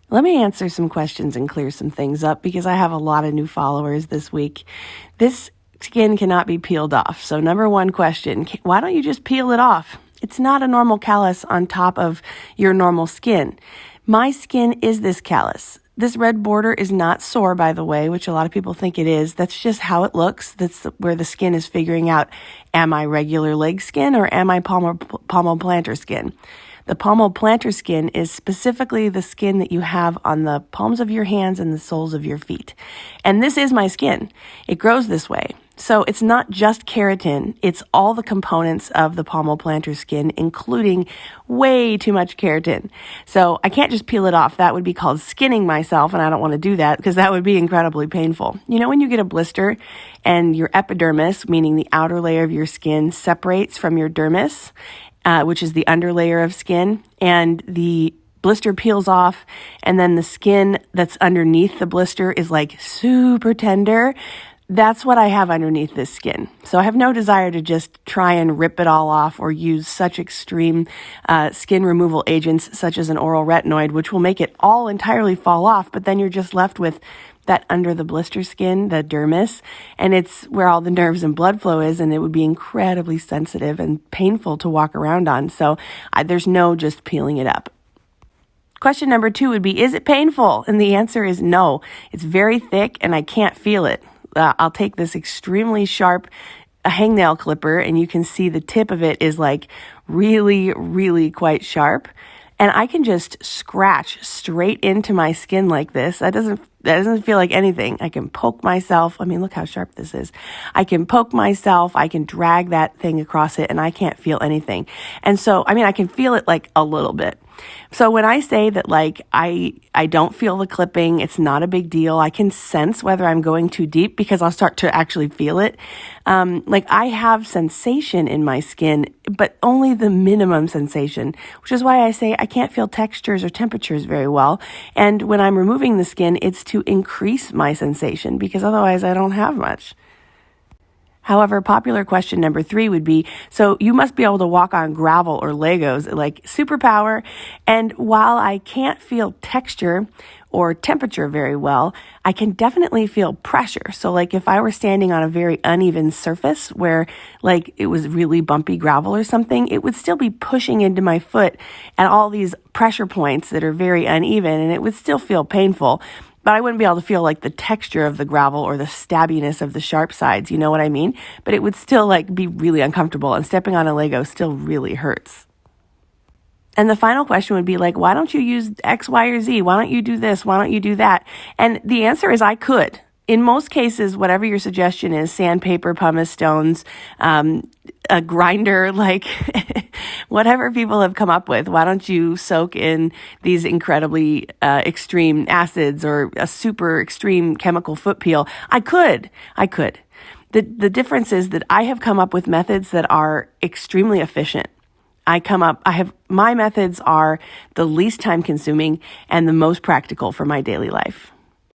Let me answer some questions and clear some things up because I have a lot of new followers this week. This skin cannot be peeled off. So number one question, why don't you just peel it off? It's not a normal callus on top of your normal skin. My skin is this callus. This red border is not sore, by the way, which a lot of people think it is. That's just how it looks. That's where the skin is figuring out, am I regular leg skin or am I palmoplantar skin? The palmoplantar skin is specifically the skin that you have on the palms of your hands and the soles of your feet. And this is my skin. It grows this way. So it's not just keratin, it's all the components of the palmoplantar skin, including way too much keratin. So I can't just peel it off. That would be called skinning myself, and I don't want to do that because that would be incredibly painful. You know when you get a blister and your epidermis, meaning the outer layer of your skin, separates from your dermis, which is the underlayer of skin, and the blister peels off, and then the skin that's underneath the blister is like super tender. That's what I have underneath this skin. So I have no desire to just try and rip it all off or use such extreme skin removal agents such as an oral retinoid, which will make it all entirely fall off, but then you're just left with that under the blister skin, the dermis, and it's where all the nerves and blood flow is, and it would be incredibly sensitive and painful to walk around on. So there's no just peeling it up. Question number 2 would be, is it painful? And the answer is no. It's very thick and I can't feel it. I'll take this extremely sharp hangnail clipper and you can see the tip of it is like really, really quite sharp. And I can just scratch straight into my skin like this. That doesn't feel like anything. I can poke myself. I mean, look how sharp this is. I can poke myself. I can drag that thing across it and I can't feel anything. And so, I mean, I can feel it like a little bit. So when I say that like I don't feel the clipping, it's not a big deal. I can sense whether I'm going too deep because I'll start to actually feel it. Like I have sensation in my skin, but only the minimum sensation, which is why I say I can't feel textures or temperatures very well. And when I'm removing the skin, it's to increase my sensation because otherwise I don't have much. However, popular question number 3 would be, so you must be able to walk on gravel or Legos, like superpower. And while I can't feel texture or temperature very well, I can definitely feel pressure. So like if I were standing on a very uneven surface where like it was really bumpy gravel or something, it would still be pushing into my foot at all these pressure points that are very uneven and it would still feel painful. But I wouldn't be able to feel like the texture of the gravel or the stabbiness of the sharp sides, you know what I mean? But it would still like be really uncomfortable and stepping on a Lego still really hurts. And the final question would be like, why don't you use X, Y, or Z? Why don't you do this? Why don't you do that? And the answer is I could. In most cases, whatever your suggestion is, sandpaper, pumice stones, a grinder, like whatever people have come up with, why don't you soak in these incredibly extreme acids or a super extreme chemical foot peel? I could. The difference is that I have come up with methods that are extremely efficient. My methods are the least time consuming and the most practical for my daily life.